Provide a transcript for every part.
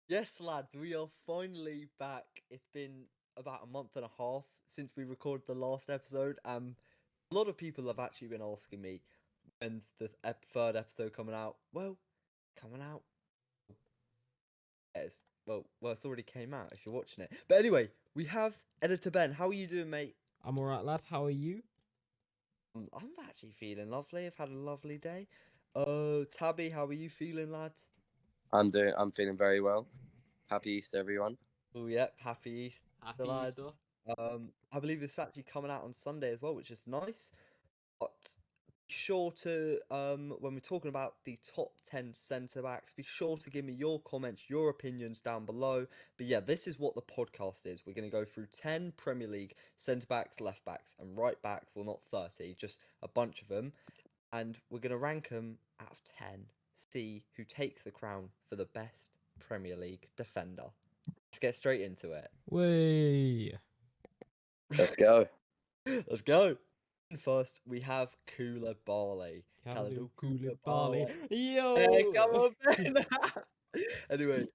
Yes, lads, we are finally back. It's been about a month and a half since we recorded the last episode. A lot of people have actually been asking me when's the third episode coming out. Well, coming out. It's already came out if you're watching it. But anyway, we have Editor Ben. How are you doing, mate? I'm alright, lad. How are you? I'm actually feeling lovely. I've had a lovely day. Tabby, how are you feeling, lads? I'm feeling very well. Happy Easter, everyone. Oh, yep. Happy Easter, Happy lads. Easter. I believe this is actually coming out on Sunday as well, which is nice. But be sure to, when we're talking about the top 10 centre backs, be sure to give me your comments, your opinions down below. But yeah, this is what the podcast is. We're going to go through 10 Premier League centre backs, left backs, and right backs. Well, not 30, just a bunch of them. And we're going to rank them out of 10. See who takes the crown for the best Premier League defender. Let's get straight into it. Way. Let's go. Let's go. First, we have Koulibaly. Kalidou Koulibaly. Koulibaly. Yo! Hey, come on, Ben. Anyway,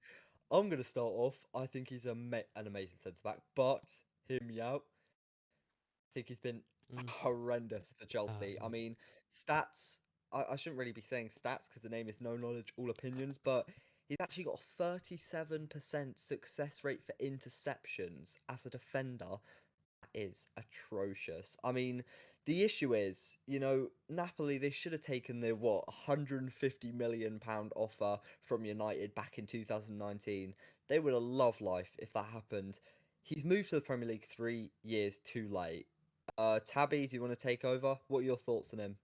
I'm going to start off. I think he's an amazing centre-back, but hear me out. I think he's been horrendous for Chelsea. I mean, stats, I shouldn't really be saying stats because the name is no knowledge, all opinions, but he's actually got a 37% success rate for interceptions as a defender. Is atrocious. I mean, the issue is, Napoli, they should have taken the 150 million pound offer from United back in 2019. They would have loved life if that happened. He's moved to the Premier League 3 years too late. Tabby, do you want to take over? What are your thoughts on him?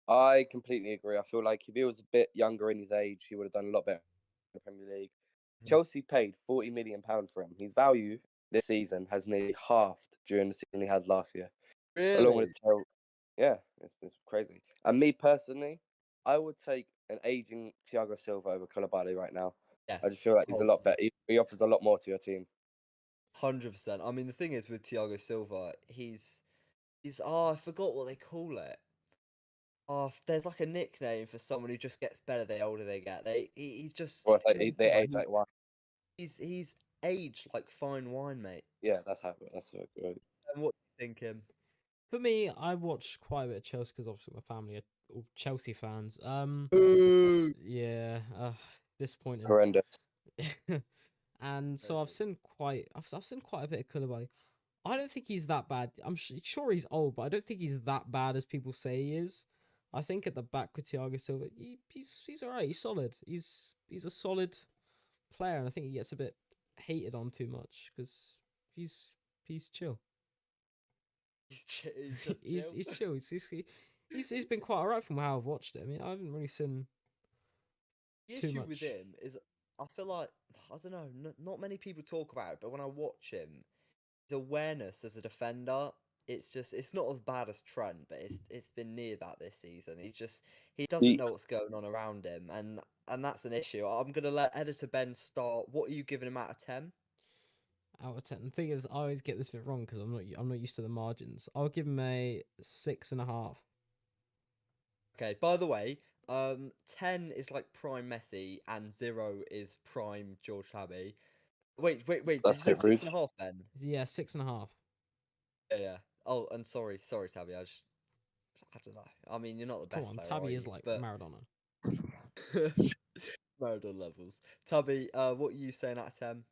I completely agree. I feel like if he was a bit younger in his age, he would have done a lot better in the Premier League. Chelsea paid £40 million for him. His value this season has nearly halved during the season he had last year. Really? Along with yeah, it's crazy. And me personally, I would take an aging Thiago Silva over Koulibaly right now. Yes. I just feel like he's a lot better. He offers a lot more to your team. 100%. I mean, the thing is with Thiago Silva, he's I forgot what they call it. There's like a nickname for someone who just gets better the older they get. He's just. Well, it's like they age like wine. He's aged like fine wine, mate. Yeah, that's how good. And what do you think, him? For me, I watch quite a bit of Chelsea because obviously my family are all Chelsea fans. Ooh. Yeah, disappointing. Horrendous. And so I've seen quite a bit of Koulibaly. I don't think he's that bad. I'm sure he's old, but I don't think he's that bad as people say he is. I think at the back with Thiago Silva, he's alright. He's solid. He's a solid player, and I think he gets a bit hated on too much because he's chill. He's chill. He's been quite alright from how I've watched it. I mean, I haven't really seen the too issue much with him is I feel like I don't know. Not many people talk about it, but when I watch him, his awareness as a defender, it's not as bad as Trent, but it's been near that this season. He doesn't know what's going on around him, and that's an issue. I'm gonna let Editor Ben start. What are you giving him out of 10? Out of 10. The thing is, I always get this bit wrong because I'm not used to the margins. I'll give him a 6.5. Okay. By the way, 10 is like prime Messi, and 0 is prime George Tabby. Wait. Did you say 6.5 then? Yeah, 6.5. Yeah. Oh, and sorry, Tabby. I don't know. I mean, you're not the best player. Tabby is like Maradona. Maradona levels. Tabby, what are you saying out of 10?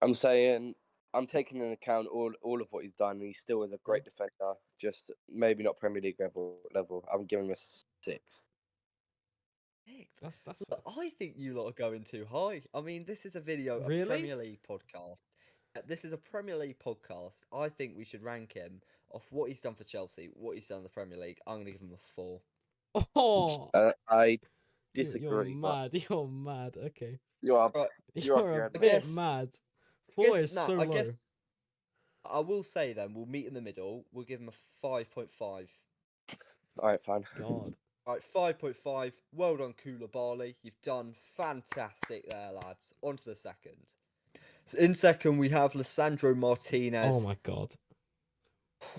I'm saying I'm taking into account all of what he's done. He still is a great defender, just maybe not Premier League level. I'm giving him a 6. That's Look, I think you lot are going too high. I mean, this is a video, really? a Premier League podcast. This is a Premier League podcast. I think we should rank him off what he's done for Chelsea, what he's done in the Premier League. I'm going to give him a 4. Oh, I disagree. You're mad. Okay. You're a bit mad. 4 is so low. I will say then, we'll meet in the middle. We'll give him a 5.5. All right, fine. God. All right, 5.5. Well done, Koulibaly. You've done fantastic there, lads. On to the second. So in second, we have Lisandro Martinez. Oh my God.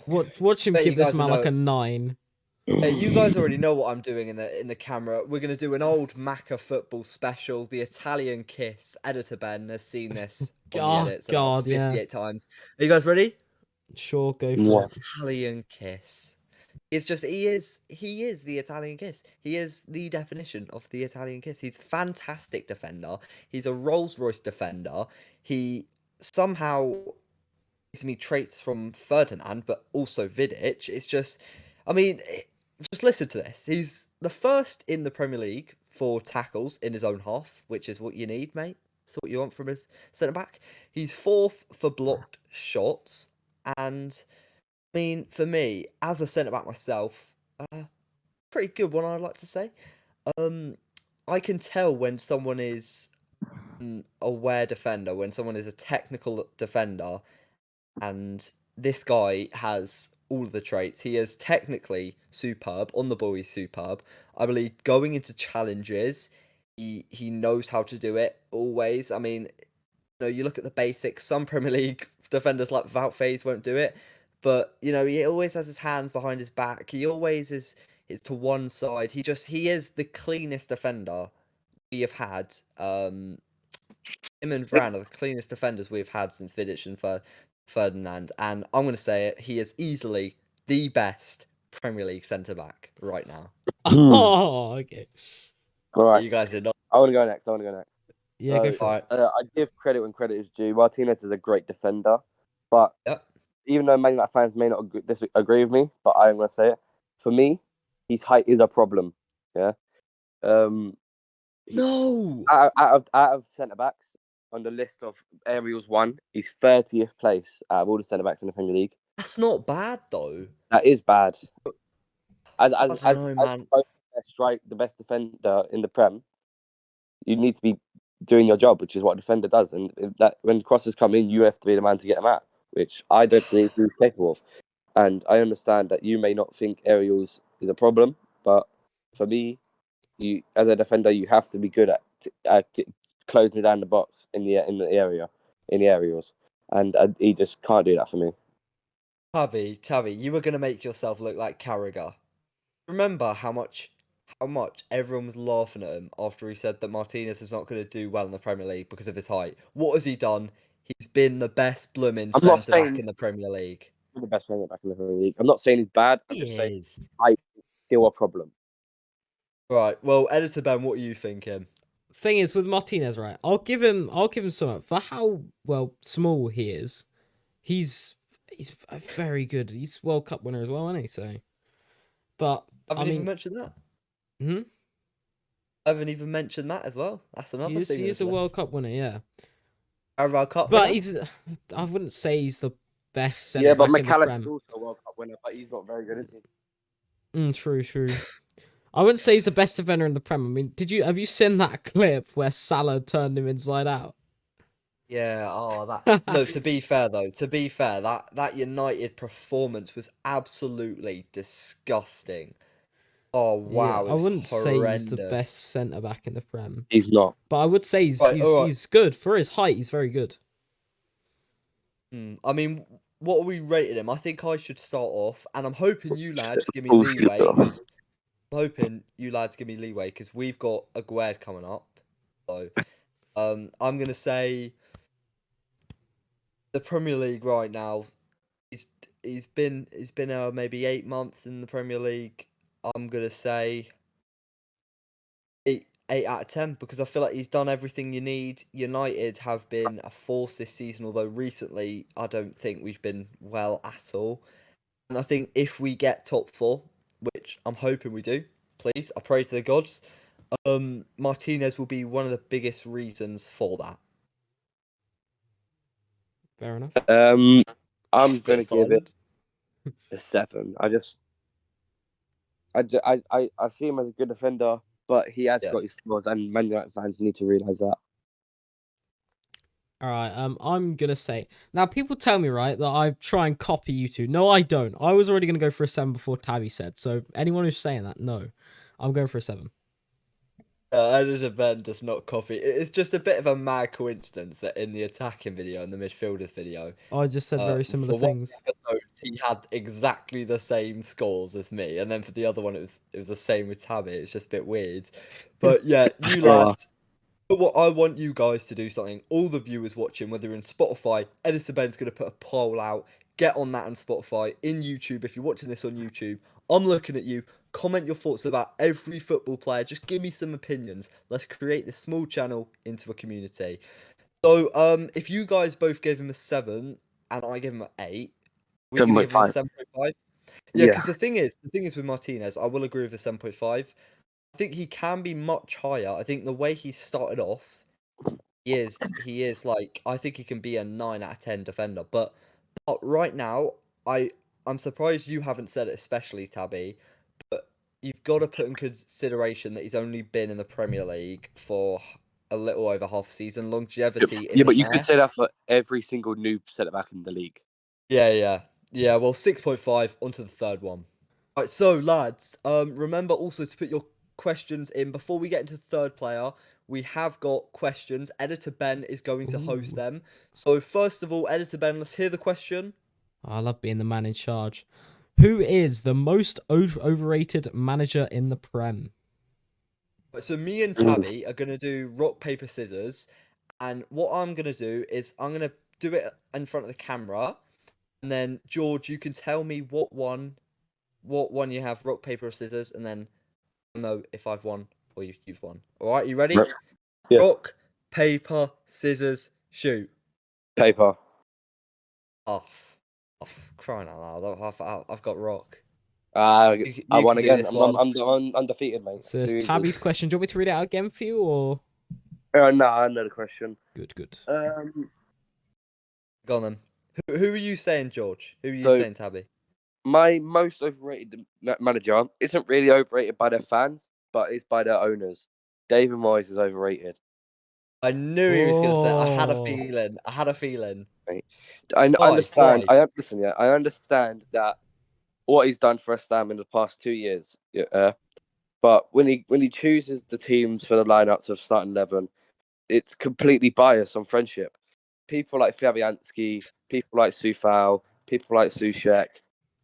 Watch him give this man like a 9. Hey, you guys already know what I'm doing in the camera. We're gonna do an old Macca football special, the Italian kiss. Editor Ben has seen this on the edits about God, yeah. 58 times. Are you guys ready? Sure, go for Yeah. it. Italian kiss. It's just he is the Italian kiss. He is the definition of the Italian kiss. He's a fantastic defender. He's a Rolls-Royce defender. He somehow gives me traits from Ferdinand, but also Vidic. It's just, I mean, just listen to this. He's the first in the Premier League for tackles in his own half, which is what you need, mate. That's what you want from his centre back. He's fourth for blocked shots, and I mean, for me, as a centre back myself, pretty good one, I'd like to say. I can tell when someone is an aware defender, when someone is a technical defender, and this guy has all of the traits. He is technically superb. On the ball, he's superb. I believe going into challenges, he knows how to do it always. I mean, you look at the basics. Some Premier League defenders like Wout Faes won't do it, but he always has his hands behind his back. He always is to one side. He is the cleanest defender we have had. Him and Varane are the cleanest defenders we've had since Vidic and Ferdinand, and I'm going to say it. He is easily the best Premier League centre back right now. Oh, okay. All right. You guys did not. I want to go next. Yeah, go for it. I give credit when credit is due. Martinez is a great defender, but Yep. even though Man United fans may not disagree with me, but I'm going to say it. For me, his height is a problem. Yeah. No. Out of centre backs on the list of Ariel's one, he's 30th place out of all the centre backs in the Premier League. That's not bad though. That is bad. As man. the best defender in the Prem, you need to be doing your job, which is what a defender does. And when crosses come in, you have to be the man to get them out, which I don't believe he's capable of. And I understand that you may not think Ariel's is a problem, but for me, you as a defender, you have to be good at closing down the box in the areas, and he just can't do that for me. Tabby, you were gonna make yourself look like Carragher. Remember how much everyone was laughing at him after he said that Martinez is not going to do well in the Premier League because of his height. What has he done? He's been the best blooming centre back in the Premier League. The best centre back in the Premier League. I'm not saying he's bad. I'm just saying height is still a problem. Right. Well, Editor Ben, what are you thinking? Thing is, with Martinez, right? I'll give him some for how small he is. He's very good. He's World Cup winner as well, isn't he? So, but I haven't even mentioned that. I haven't even mentioned that as well. That's another thing. He's a World Cup winner, yeah. A World Cup but winner? I wouldn't say he's the best centre back in the Prem. Yeah, but McAllister's also a World Cup winner, but he's not very good, is he? True. I wouldn't say he's the best defender in the Prem. I mean, have you seen that clip where Salah turned him inside out? Yeah. Oh, that. No. To be fair, that United performance was absolutely disgusting. Oh wow! Yeah, I wouldn't say he's the best centre back in the Prem. He's not, but I would say he's good for his height. He's very good. I mean, what are we rating him? I think I should start off, and I'm hoping you lads give me leeway. Because we've got Aguerd coming up. So, I'm gonna say the Premier League right now. He's been maybe 8 months in the Premier League. I'm gonna say 8 out of 10 because I feel like he's done everything you need. United have been a force this season, although recently I don't think we've been well at all. And I think if we get top 4, which I'm hoping we do, please, I pray to the gods, Martinez will be one of the biggest reasons for that. Fair enough. I'm gonna give it a 7. I see him as a good defender, but he has got his flaws, and Man United fans need to realise that. All right, I'm gonna say now. People tell me right that I try and copy you two. No, I don't. I was already gonna go for a 7 before Tabby said. So anyone who's saying that, no, I'm going for a 7. Editor Ben does not copy. It's just a bit of a mad coincidence that in the attacking video and the midfielders video, I just said very similar things. he had exactly the same scores as me, and then for the other one, it was the same with Tabby. It's just a bit weird, but yeah, you lads. What I want you guys to do something. All the viewers watching, whether you're in Spotify, Editor Ben's going to put a poll out. Get on that on Spotify, in YouTube. If you're watching this on YouTube, I'm looking at you. Comment your thoughts about every football player. Just give me some opinions. Let's create this small channel into a community. So, if you guys both gave him a 7 and I gave him an 8, we can give him a 7.5. Yeah, because the thing is with Martinez, I will agree with the 7.5. I think he can be much higher. I think the way he started off, he is like, I think he can be a 9 out of 10 defender. But right now, I'm surprised you haven't said it, especially Tabby. But you've got to put in consideration that he's only been in the Premier League for a little over half a season. Longevity isn't but you there. could say that for every single new centre back in the league. Yeah. Well, 6.5 onto the third one. All right, so lads, remember also to put your questions in before we get into the third player. We have got questions. Editor Ben is going to host them. So first of all, Editor Ben, let's hear the question. I love being the man in charge. Who is the most overrated manager in the Prem? So me and Tabby are going to do rock, paper, scissors. And what I'm going to do is I'm going to do it in front of the camera. And then, George, you can tell me what one you have, rock, paper, or scissors. And then I'll know if I've won or you've won. All right, you ready? Yeah. Rock, paper, scissors, shoot. Paper. Oh, crying out loud. I've got rock. I won can do again. this I'm one. undefeated, mate. So it's Tabby's question. Do you want me to read it out again for you, or? No, I know the question. Good. Go on then. Who are you saying, George? Who are you saying, Tabby? My most overrated manager isn't really overrated by their fans, but it's by their owners. David Moyes is overrated. I knew he was going to say. I had a feeling. I understand. I understand that what he's done for West Ham in the past 2 years. But when he chooses the teams for the lineups of starting 11, it's completely biased on friendship. People like Fabianski, people like Sufal, people like Soucek,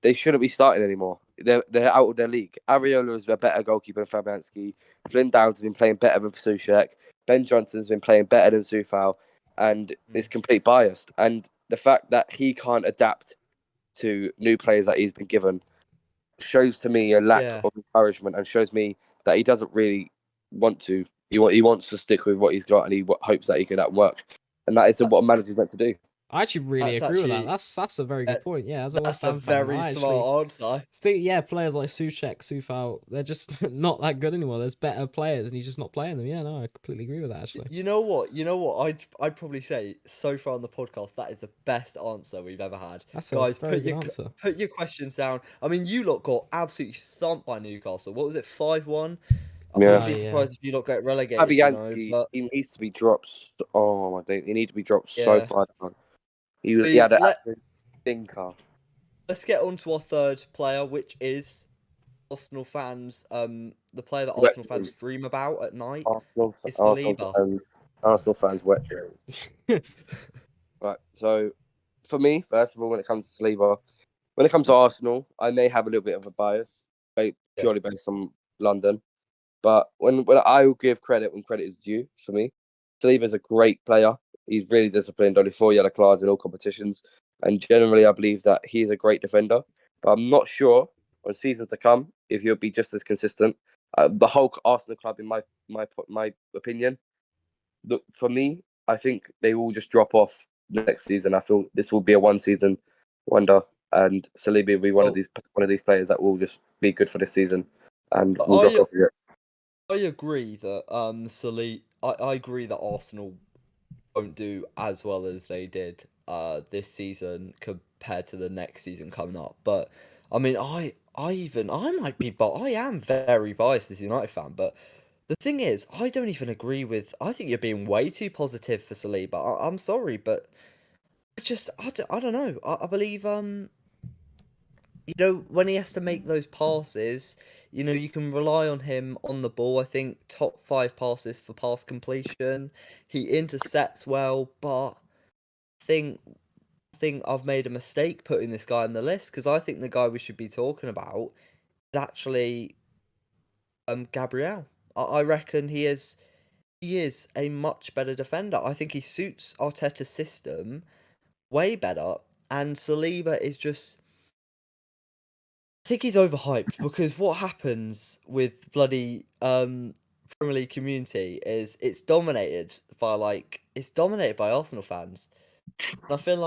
they shouldn't be starting anymore. They're out of their league. Areola is a better goalkeeper than Fabianski. Flynn Downs has been playing better than Soucek. Ben Johnson's been playing better than Sufal, and it's complete biased. And the fact that he can't adapt to new players that he's been given shows to me a lack of encouragement, and shows me that he doesn't really want to. He wants to stick with what he's got, and he hopes that he can work. And that isn't what a manager's meant to do. I actually really agree with that. That's a very good point. Yeah, as a West Ham fan, very smart answer. Players like Soucek, Sufal, they're just not that good anymore. There's better players, and he's just not playing them. Yeah, no, I completely agree with that. Actually, you know what? I'd probably say so far on the podcast that is the best answer we've ever had. Guys, put your questions down. I mean, you lot got absolutely thumped by Newcastle. What was it, 5-1? I wouldn't be surprised if you lot get relegated. Fabianski, he needs to be dropped. Oh my God, he needs to be dropped so far down. He had an absolute stinker. Let's get on to our third player, which is Arsenal fans. The player that Arsenal fans dream about at night. It's Arsenal fans wet dreams. Right. So, for me, first of all, when it comes to Saliba, when it comes to Arsenal, I may have a little bit of a bias, purely based on London. But when I will give credit when credit is due, for me, Saliba's a great player. He's really disciplined, only 4 yellow cards in all competitions. And generally, I believe that he's a great defender. But I'm not sure on seasons to come if he'll be just as consistent. The whole Arsenal club, in my opinion, look, for me, I think they will just drop off next season. I feel this will be a one-season wonder. And Saliba will be one of these players that will just be good for this season. And we'll drop off here. I agree that I agree that Arsenal won't do as well as they did this season compared to the next season coming up. But I mean, I am very biased as a United fan, but the thing is, I don't even agree with. I think you're being way too positive for Saliba. I'm sorry, but I don't know. I believe when he has to make those passes, you can rely on him on the ball. I think top 5 passes for pass completion. He intercepts well, but I think think I've made a mistake putting this guy on the list because I think the guy we should be talking about is actually Gabriel. I reckon he is a much better defender. I think he suits Arteta's system way better, and Saliba is just. I think he's overhyped because what happens with bloody Premier League community is it's dominated by Arsenal fans. And I feel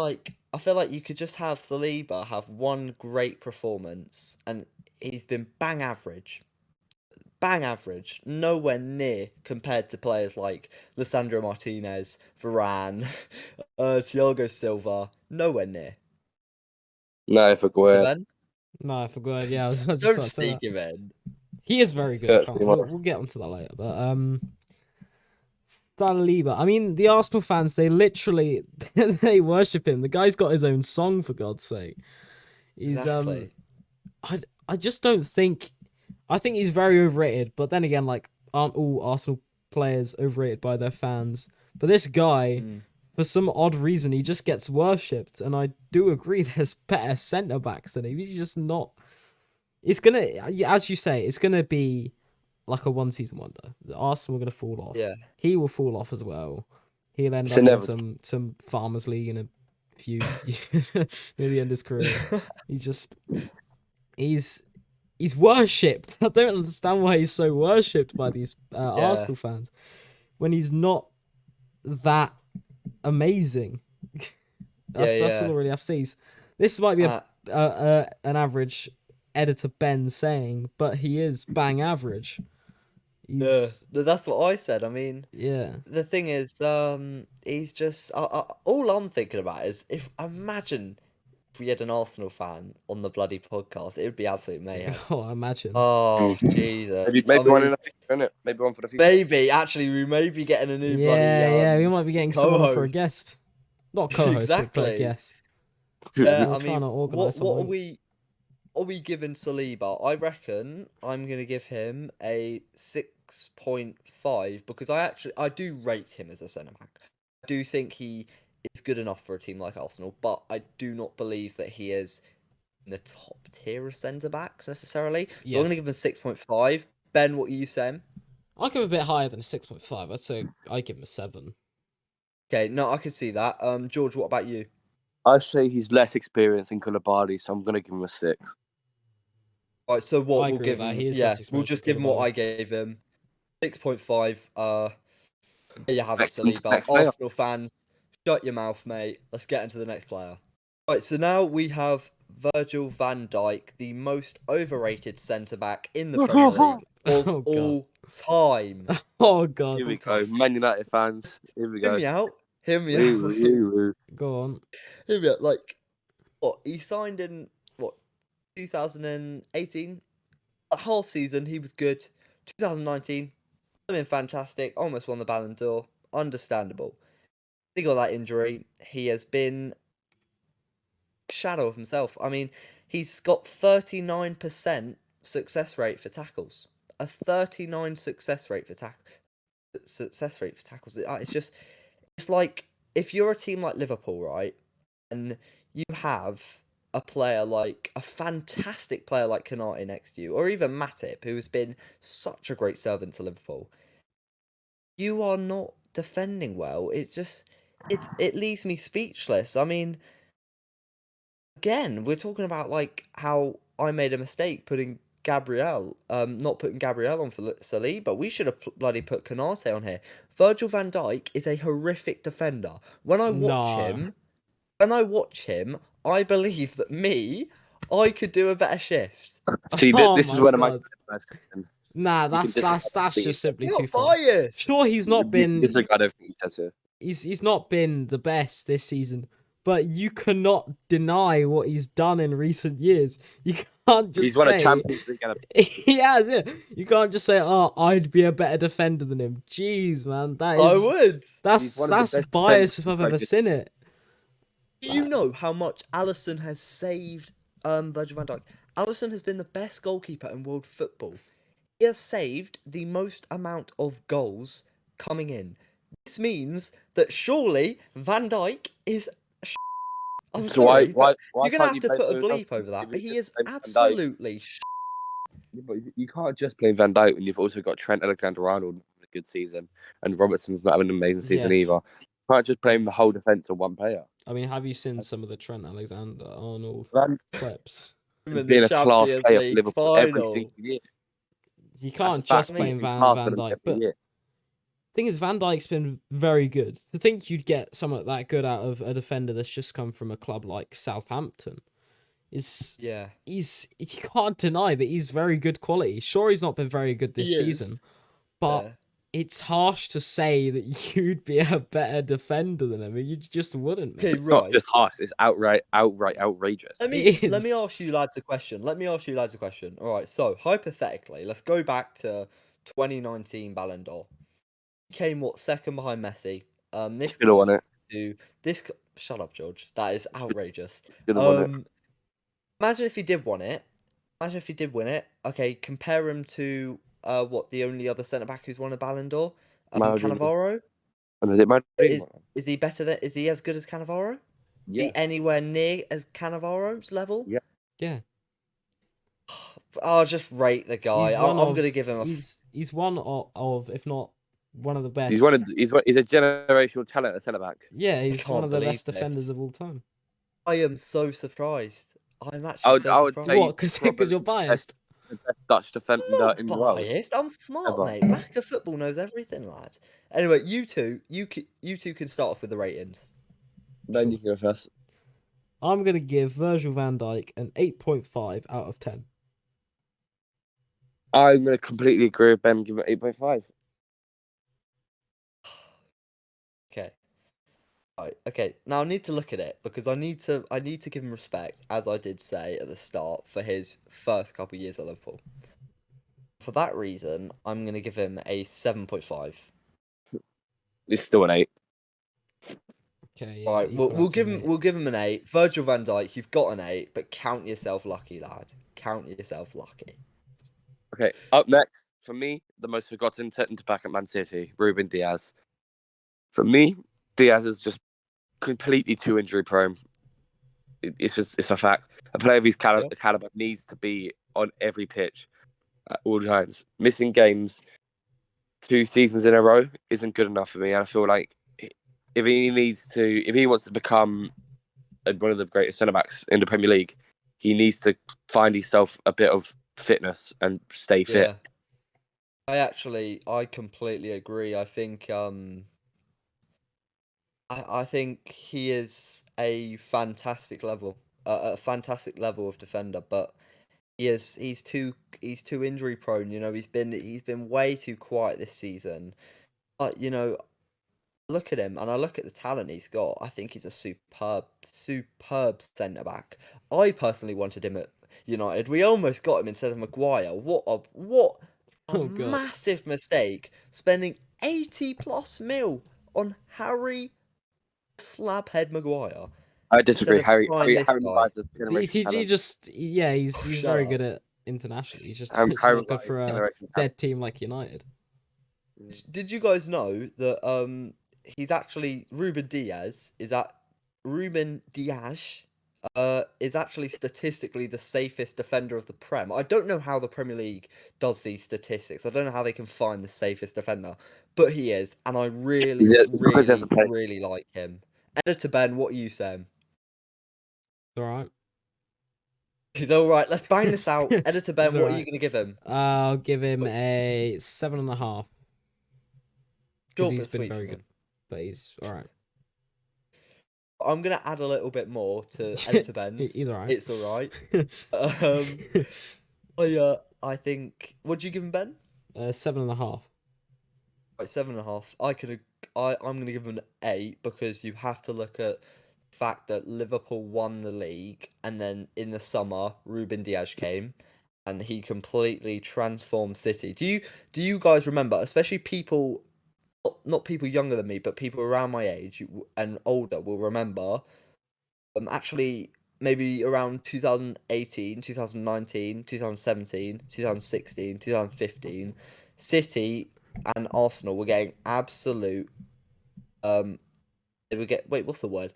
like you could just have Saliba have one great performance and he's been bang average. Bang average. Nowhere near compared to players like Lisandro Martinez, Varane, Thiago Silva. Nowhere near. Nayef For Aguerd. Ben? No, I forgot. Yeah, I was just Don't about to say sneak that. him in. He is very good. Hurts Can't- me We'll, more. we'll get onto that later. But Saliba. I mean, the Arsenal fans, they literally they worship him. The guy's got his own song, for God's sake. He's Exactly. I just don't think. I think he's very overrated. But then again, like, aren't all Arsenal players overrated by their fans? But this guy, for some odd reason, he just gets worshipped, and I do agree. There's better centre backs than him. He's just not. It's gonna, as you say, it's gonna be like a one-season wonder. The Arsenal are gonna fall off. Yeah. He will fall off as well. He'll end It's up in inevitable. some Farmers League in a few near the end of his career. He's worshipped. I don't understand why he's so worshipped by these Arsenal fans when he's not that amazing. That's all I really have to say. This might be an average editor Ben saying, but he is bang average. That's what I said. I mean, yeah. The thing is, he's just all I'm thinking about is imagine if we had an Arsenal fan on the bloody podcast, it would be absolute mayhem. Oh, imagine. Oh Jesus! Maybe one in the future, innit? Maybe one for the future. Maybe actually, we may be getting a new bloody. Yeah, we might be getting someone on for a co-host. guest, not co-host, but Exactly. guest. Yeah, We're I trying mean, to organise what are something. we giving Saliba? I reckon I'm gonna give him a 6.5 because I do rate him as a centre back. I do think he is good enough for a team like Arsenal, but I do not believe that he is in the top tier of centre backs necessarily. So I'm gonna give him 6.5. Ben, what are you saying? I'll give him a bit higher than a 6.5. I'd say I give him a 7. Okay, no, I could see that. George, what about you? I say he's less experienced than Koulibaly, so I'm gonna give him a 6. All right, so what I we'll agree give with that. him? He is Yeah, less we'll experienced just than give him what Koulibaly. I gave him. 6.5. There you have it, Next Saliba. player. Arsenal fans, shut your mouth, mate. Let's get into the next player. Right, so now we have Virgil van Dijk, the most overrated centre back in the Premier League of Oh, God. all time. Oh God. Here we go, Man United fans. Here we Hear go. me out. Hear me Woo, out. woo, woo. Go on. Hear me out. Like, what? He signed in, 2018? A half season, he was good. 2019, I mean, fantastic. Almost won the Ballon d'Or. Understandable. He got that injury. He has been a shadow of himself. I mean, he's got 39% success rate for tackles. A 39 success rate for tackles. It's like if you're a team like Liverpool, right, and you have a fantastic player like Konate next to you, or even Matip, who has been such a great servant to Liverpool, you are not defending well. It leaves me speechless. I mean, again, we're talking about like how I made a mistake putting not putting Gabriel on for Saliba. We should have bloody put Konate on here. Virgil van Dijk is a horrific defender. When I watch him, I believe that I could do a better shift. See, Oh this my is one of my God. guys. Nah, You can that's just simply You're too not far. biased. Sure, he's not been disregard everything he says here. he's not been the best this season, but you cannot deny what he's done in recent years. You can't just He's say won a Champions League and a he has, yeah. You can't just say, "Oh, I'd be a better defender than him." Jeez, man, I would. that's one of the best bias defenders if I've in ever Premier seen it. Do you know how much Alisson has saved Virgil van Dijk? Alisson has been the best goalkeeper in world football. He has saved the most amount of goals coming in. This means that surely Van Dijk is I'm So why sorry, but why you're gonna can't have you to blame put a someone else? bleep over that. If But it's he just is Van Dijk- absolutely. Yeah, but you can't just blame Van Dijk when you've also got Trent Alexander-Arnold having a good season and Robertson's not having an amazing season Yes. either. You can't just blame the whole defense on one player. I mean, have you seen some of the Trent Alexander-Arnold Van clips? In being the a class Champions player for League Liverpool every final. single year. You That's a can't fact. just Mate, blame He's Van faster than Dijk, every but year. thing is, Van Dijk's been very good. To think you'd get something that good out of a defender that's just come from a club like Southampton is Yeah. you can't deny that he's very good quality. Sure, he's not been very good this He is. season, but Yeah. it's harsh to say that you'd be a better defender than him. You just wouldn't, mate. Okay, It's not right. just harsh. It's outright outrageous. Let It me is. ask you lads a question. All right, so hypothetically, let's go back to 2019 Ballon d'Or. He came second behind Messi. This Should have won it. comes to this. Shut up, George. That is outrageous. Should have won it. Imagine if he did win it. Okay, compare him to the only other centre back who's won a Ballon d'Or, Maldini. Cannavaro. And is it Maldini? Is he better than? Is he as good as Cannavaro? Is Yeah. he anywhere near as Cannavaro's level? Yeah. Yeah. I'll just rate the guy. I'm gonna give him a. He's one of, if not one of the best. He's a generational talent at centre back. Yeah, he's one can't of the believe best this. defenders of all time. I am so surprised. I'm actually I would surprised. say What? Because you're biased. the best Dutch defender I'm not in the world. biased. I'm smart, Ever. mate. Macca football knows everything, lad. Anyway, you two can start off with the ratings. Then you can go first. I'm gonna give Virgil van Dijk an 8.5 out of 10. I'm going to completely agree with Ben. Give it 8.5. Okay. Right. Okay. Now I need to look at it because I need to give him respect, as I did say at the start, for his first couple of years at Liverpool. For that reason, I'm gonna give him a 7.5. It's still an 8. Okay. Yeah, Right. We'll give him an 8. Virgil van Dijk, you've got an 8, but count yourself lucky, lad. Count yourself lucky. Okay, up next, for me, the most forgotten centre back at Man City, Ruben Diaz. For me, Diaz is just completely too injury prone. It's a fact. A player of his caliber needs to be on every pitch at all times. Missing games 2 seasons in a row isn't good enough for me. And I feel like if he wants to become one of the greatest centre backs in the Premier League, he needs to find himself a bit of fitness and stay fit. Yeah. I completely agree. I think I think he is a fantastic level of defender, but he's too injury prone. You know, he's been way too quiet this season. But you know, look at him and I look at the talent he's got. I think he's a superb centre back. I personally wanted him at United. We almost got him instead of Maguire. What a Oh, God. massive mistake spending 80+ mil on Harry Slabhead Maguire. I disagree. Instead of Harry trying this guy. Maguire's a He generational talent. just he's Shut very up. good at international. He's just Harry not good Maguire is for a a generational talent. dead team like United. Did you guys know that he's actually Ruben Diaz is actually statistically the safest defender of the Prem. I don't know how the Premier League does these statistics. I don't know how they can find the safest defender, but he is, and I really, because he has to play. really like him. Editor Ben, what are you saying? All right. He's all right. Let's bang this out. He's Editor Ben, what are you alright. gonna give him? I'll give him a 7.5 because Short he's but been sweet very from good, him. but he's all right. I'm gonna add a little bit more to Editor Ben's. He's all right. It's all right. I think. What do you give him, Ben? 7.5. Right, 7.5. I'm gonna give him an 8 because you have to look at the fact that Liverpool won the league, and then in the summer Ruben Diaz came, and he completely transformed City. Do you guys remember, especially people, not people younger than me, but people around my age and older will remember? Actually, maybe around 2018, 2019, 2017, 2016, 2015, City and Arsenal were getting absolute. They would get. Wait, what's the word?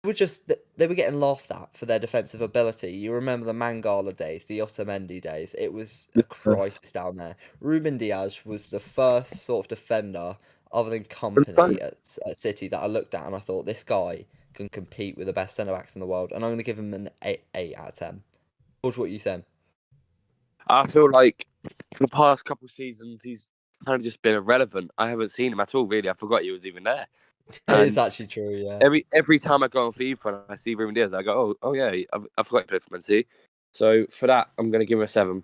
they were getting laughed at for their defensive ability. You remember the Mangala days, the Otamendi days. It was a crisis down there. Ruben Diaz was the first sort of defender, other than Company at City, that I looked at and I thought, this guy can compete with the best centre backs in the world, and I'm going to give him an 8 out of 10. George, what are you saying? I feel like for the past couple of seasons, he's kind of just been irrelevant. I haven't seen him at all, really. I forgot he was even there. It is actually true, yeah. Every time I go on FIFA and I see Ruben Diaz, I go, oh yeah, I forgot he played for Man City. So for that, I'm going to give him a 7.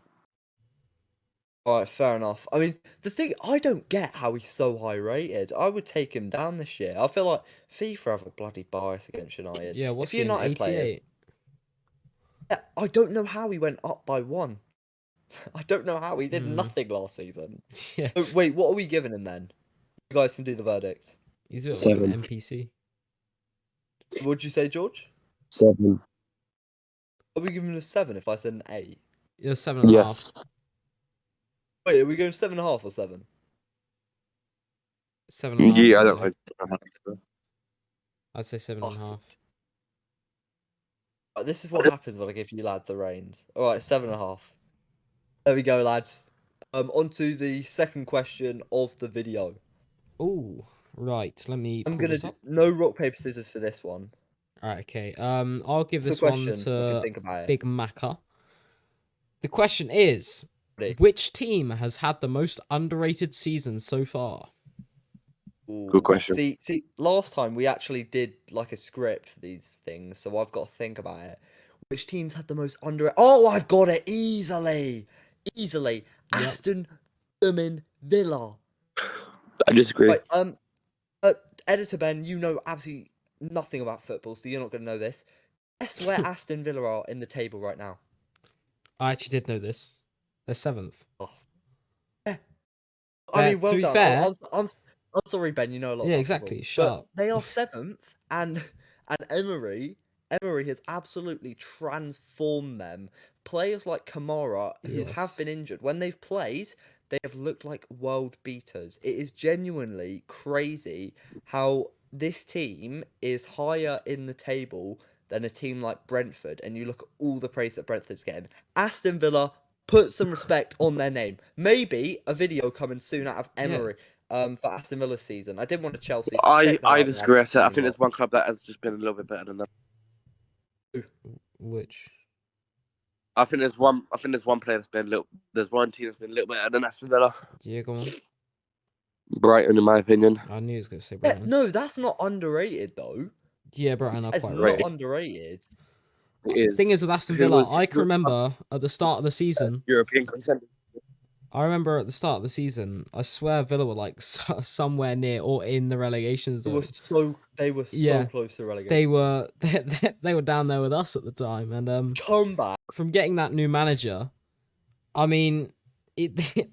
All right, fair enough. I mean, the thing, I don't get how he's so high rated. I would take him down this year. I feel like FIFA have a bloody bias against United. Yeah, what's if he in, United 88? players, I don't know how he went up by 1. I don't know how he did nothing last season. Yeah. So, wait, what are we giving him then? You guys can do the verdict. He's a bit like 7. an NPC. What'd you say, George? 7. Are we giving him a 7 if I said an 8? Yeah, 7.5. Yes. Wait, are we going 7.5 or 7? 7.5. Yeah, I don't know. I'd say 7.5. This is what happens when I give you lads the reins. All right, 7.5. There we go, lads. On to the second question of the video. Oh, right. Let me. I'm gonna do no rock paper scissors for this one. Alright, okay. I'll give It's this a one question, so I can to think about it. Big Macca. The question is, Ready? which team has had the most underrated season so far? Ooh. Good question. See, last time we actually did like a script for these things, so I've got to think about it. Which teams had the most underrated? Oh, I've got it easily. Yep. Aston Villa. I disagree. Right, Editor Ben, you know absolutely nothing about football, so you're not going to know this. Guess where Aston Villa are in the table right now? I actually did know this. They're 7th. Oh. Yeah. I mean, well to be done. fair, I'm sorry, Ben. You know a lot. Yeah, about exactly. football, Shut but up. They are 7th, and Emery has absolutely transformed them. Players like Kamara, who have Yes. been injured, when they've played, they have looked like world beaters. It is genuinely crazy how this team is higher in the table than a team like Brentford, and you look at all the praise that Brentford's getting. Aston Villa, put some respect on their name. Maybe a video coming soon out of Emery for Aston Villa's season. I did want to Chelsea. So check that I out, disagree. lads. I think there's one club that has just been a little bit better than them. Which? I think there's one player that's been a little. There's one team that's been a little better than Aston Villa. Yeah, go on. Brighton, in my opinion. I knew he was going to say Yeah, Brighton. no, that's not underrated though. Yeah, Brighton are It's quite not right. underrated. It is. Thing is with Aston Villa, I can remember at the start of the season. European contender. I remember at the start of the season, I swear Villa were like somewhere near or in the relegation zone. They were so close to relegation. They were down there with us at the time, and Come back. from getting that new manager, I mean,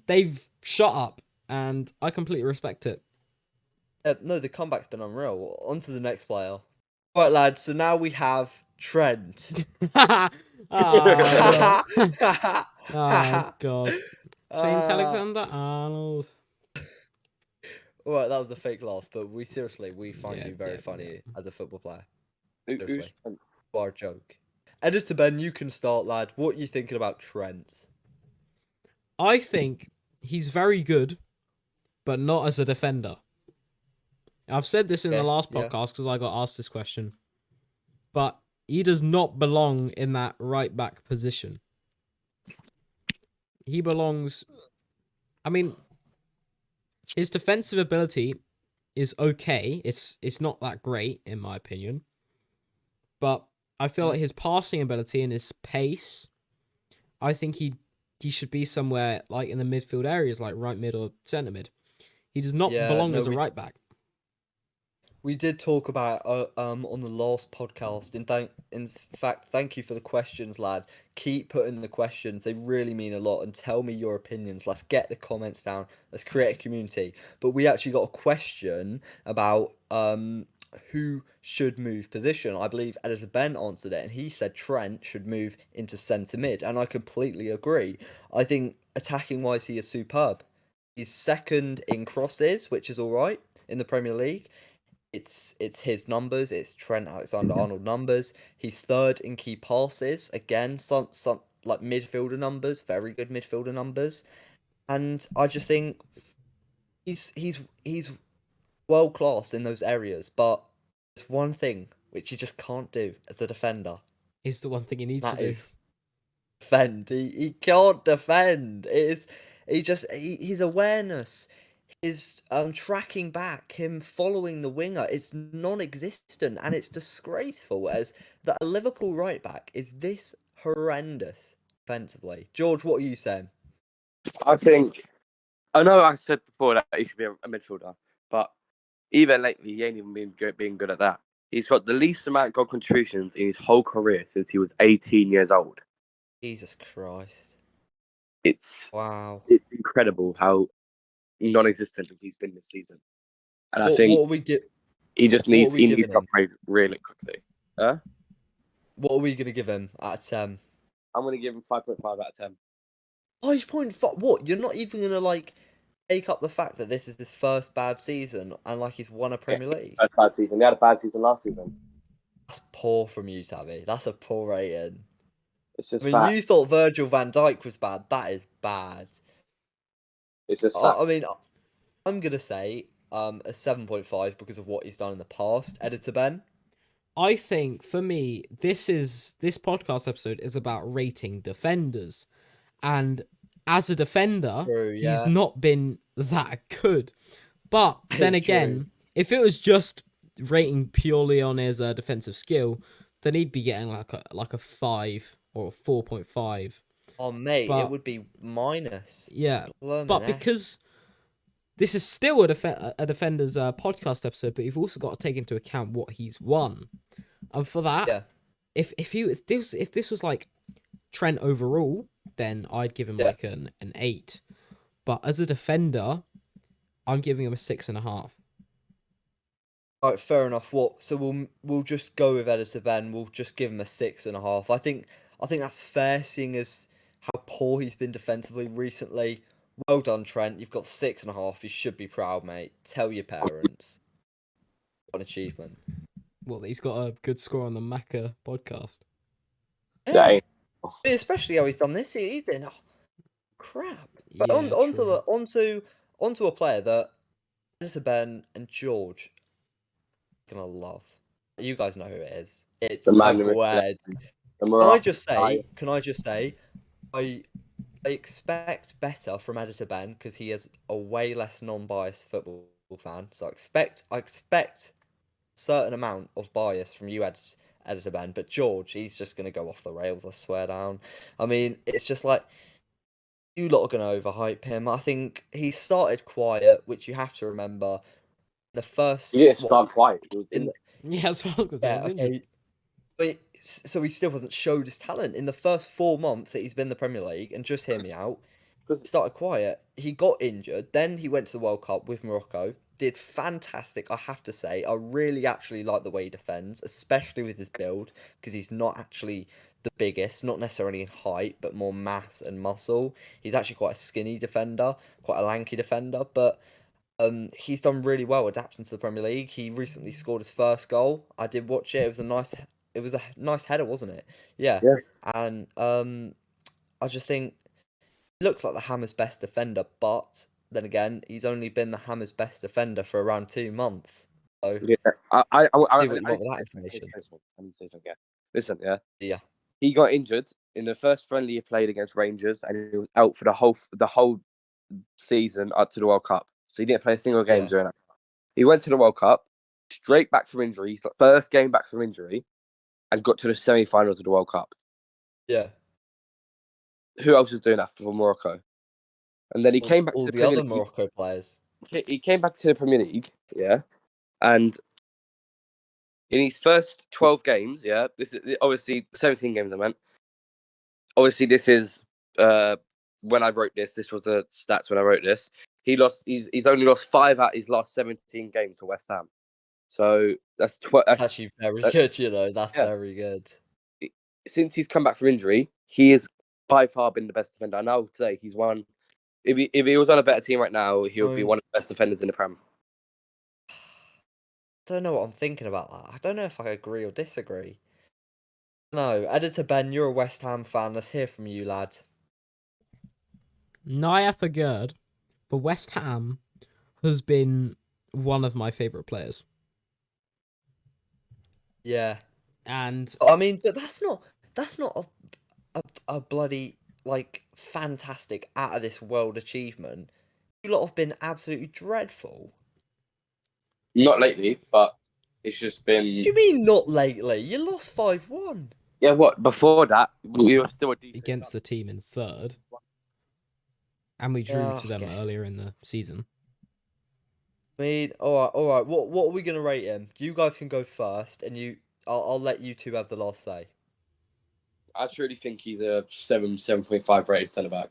they've shot up, and I completely respect it. No, the comeback's been unreal. On to the next player. Right, lads. So now we have Trent. Oh God. Saint Alexander-Arnold. Alright, that was a fake laugh, but we find you very funny as a football player. Seriously. You are a joke. Editor Ben, you can start, lad. What are you thinking about Trent? I think he's very good, but not as a defender. I've said this in the last podcast because I got asked this question. But he does not belong in that right back position. He belongs... I mean, his defensive ability is okay. It's not that great, in my opinion. But I feel like his passing ability and his pace, I think he should be somewhere like in the midfield areas, like right mid or centre mid. He does not belong as a right back. We did talk about on the last podcast. In fact, thank you for the questions, lad. Keep putting the questions; they really mean a lot. And tell me your opinions. Let's get the comments down. Let's create a community. But we actually got a question about who should move position. I believe Editor Ben answered it, and he said Trent should move into centre mid, and I completely agree. I think attacking wise, he is superb. He's second in crosses, which is all right in the Premier League. it's his numbers. It's Trent Alexander-Arnold numbers. He's third in key passes. Again, some like midfielder numbers, very good midfielder numbers. And I just think he's world class in those areas. But there's one thing which he just can't do as a defender. Is the one thing he needs to That do. is defend. He can't defend. His awareness, his tracking back, him following the winger, it's non-existent, and it's disgraceful as that a Liverpool right back is this horrendous defensively. George, what are you saying? I think I know I said before that he should be a midfielder, but even lately he ain't even being good at that. He's got the least amount of goal contributions in his whole career since he was 18 years old. Jesus Christ! Wow, Wow. it's incredible how non-existent he's been this season. And I What think are we he just what needs are we giving to him? upgrade really quickly. What are we gonna give him out of 10? I'm going to give him 5.5 out of 10. 5.5. What? You're not even gonna like take up the fact that this is his first bad season and like he's won a Premier League. First bad season. He had a bad season last season. That's poor from you, Tabby. That's a poor rating. It's just I mean, fact. you thought Virgil van Dijk was bad. That is bad. It's just fact. I mean, I'm gonna say a 7.5 because of what he's done in the past. Editor Ben. I think for me, this podcast episode is about rating defenders, and as a defender, True, he's yeah. not been that good. But then It's again, true. if it was just rating purely on his defensive skill, then he'd be getting like a 5 or a 4.5. Oh mate, But- it would be minus. Yeah, Blimey, but eh? because this is still a defender's podcast episode, but you've also got to take into account what he's won, and for that, Yeah. if this was like Trent overall, then I'd give him Yeah. like an 8. But as a defender, I'm giving him a 6.5. All right, fair enough. So we'll just go with Editor Ben. We'll just give him a 6.5. I think that's fair, seeing as how poor he's been defensively recently. Well done, Trent. You've got 6.5. You should be proud, mate. Tell your parents. What an achievement. Well, he's got a good score on the Macca podcast. Yeah. Especially how he's done this year. He's been crap. But Yeah, onto a player that Editor Ben and George are gonna love. You guys know who it is. It's The man Aguerd. Can I just say, I expect better from Editor Ben because he is a way less non-biased football fan. So I expect a certain amount of bias from you, Editor Ben. But George, he's just gonna go off the rails. I swear down. I mean, it's just like you lot are gonna overhype him. I think he started quiet, which you have to remember. The first, He didn't start quiet. He was in. Yeah, that's what I was going to say. yeah, He's injured. okay. But so he still hasn't showed his talent in the first 4 months that he's been in the Premier League. And just hear me out. He started quiet. He got injured. Then he went to the World Cup with Morocco. Did fantastic, I have to say. I really actually like the way he defends, especially with his build, because he's not actually the biggest, not necessarily in height, but more mass and muscle. He's actually quite a skinny defender, quite a lanky defender, but he's done really well adapting to the Premier League. He recently scored his first goal. I did watch it. It was a nice header, wasn't it? Yeah. Yeah. And I just think he looks like the Hammers' best defender, but then again, he's only been the Hammers' best defender for around 2 months. So Yeah. see what you want with that information. I need to say something. Yeah. Listen, yeah. Yeah. He got injured in the first friendly he played against Rangers, and he was out for the whole season up to the World Cup. So he didn't play a single game during that. He went to the World Cup, straight back from injury, first game back from injury, and got to the semi-finals of the World Cup. Yeah. Who else was doing that for Morocco? And then he came back to the the Premier other League. Morocco players. He came back to the Premier League, yeah, and in his first 12 games, yeah, this is obviously 17 games I meant. Obviously, this is when I wrote this. This was the stats when I wrote this. He's only lost 5 out of his last 17 games to West Ham. So that's actually very good. You know, that's very good. Since he's come back from injury, he has by far been the best defender. And I would say he's one. If he was on a better team right now, he would be one of the best defenders in the Prem. don't know what I'm thinking about that. I don't know if I agree or disagree. No, Editor Ben, you're a West Ham fan. Let's hear from you, lad. Nayef Aguerd for West Ham has been one of my favourite players. Yeah. And I mean, that's not a bloody like fantastic out of this world achievement. You lot have been absolutely dreadful. Not lately, but it's just been. What do you mean not lately? You lost 5-1. Yeah, what? Before that, we were still a decent against the team in third. And we drew to them Okay. earlier in the season. I mean, all right. What are we gonna rate him? You guys can go first, and I'll let you two have the last say. I truly think he's a 7.5 rated centre back.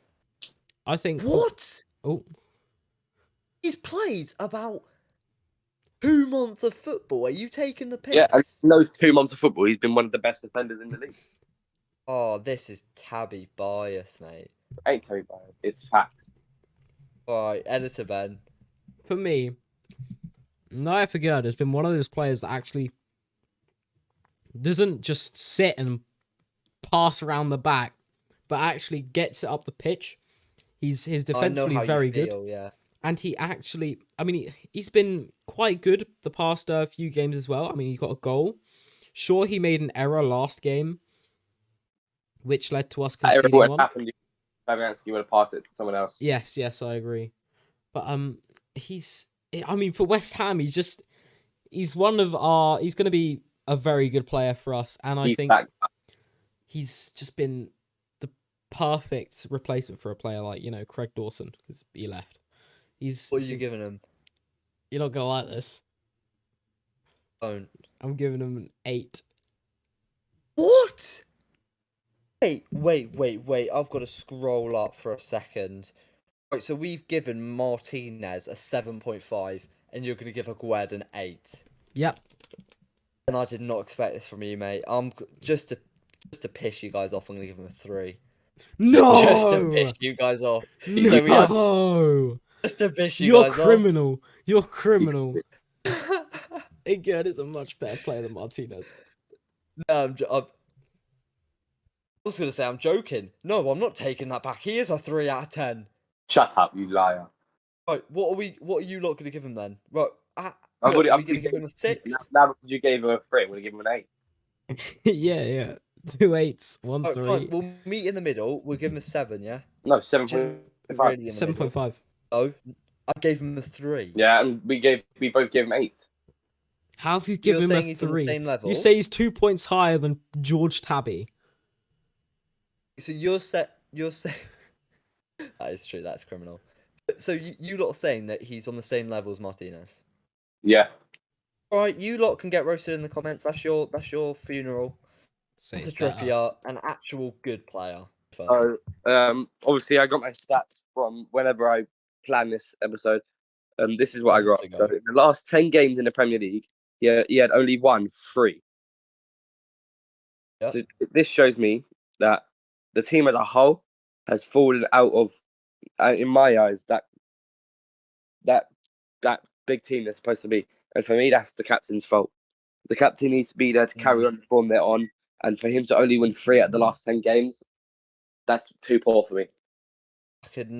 I think. What? Oh, He's played about 2 months of football. Are you taking the piss? Yeah, and in those 2 months of football, he's been one of the best defenders in the league. Oh, this is Tabby bias, mate. Ain't Terry bias, it's facts. All right, Editor Ben. for me, Nayef Aguerd has been one of those players that actually doesn't just sit and pass around the back, but actually gets it up the pitch. He's defensively very good. Yeah. And he actually, I mean, he's been quite good the past few games as well. I mean, he got a goal. Sure, he made an error last game, which led to us conceding What one. happened? Fabianski would have passed it to someone else. Yes, I agree. But I mean, for West Ham, he's going to be a very good player for us. And I think he's just been the perfect replacement for a player like, Craig Dawson, because he left. What are you giving him? You're not going to like this. Don't. I'm giving him an 8. What? Wait. I've got to scroll up for a second. Right, so we've given Martinez a 7.5, and you're going to give Aguerd an 8. Yep. And I did not expect this from you, mate. Just to piss you guys off, I'm going to give him a 3. No! Just to piss you guys off. No! So we have... Just to piss you guys criminal. You're criminal. Aguerd is a much better player than Martinez. No, I was going to say I'm joking. No, I'm not taking that back. He is a 3 out of 10. Shut up, you liar. Right, what are you lot going to give him then? Right, I'm are we going to give him a 6? Now you gave him a 3, I'm going to give him an 8. Yeah. 2 8s, 1 Right, 3. fine. We'll meet in the middle. We'll give him a 7, yeah? No, Just 7.5. really in the 7.5. middle. Oh, I gave him a 3. Yeah, and we both gave him 8. How have you given him saying a he's on the 3? same level? You say he's 2 points higher than George Tabbi. So you're saying that is true. That's criminal. So you lot are saying that he's on the same level as Martinez. Yeah. All right, you lot can get roasted in the comments. That's your funeral. Say It's it's better. Trippier, an actual good player. Obviously, I got my stats from whenever I plan this episode. This is what I got. So in the last 10 games in the Premier League, he had only won 3. Yep. So this shows me that the team as a whole has fallen out of, in my eyes, that big team they're supposed to be. And for me, that's the captain's fault. The captain needs to be there to carry on the form they're on. And for him to only win 3 at the last 10 games, that's too poor for me. I could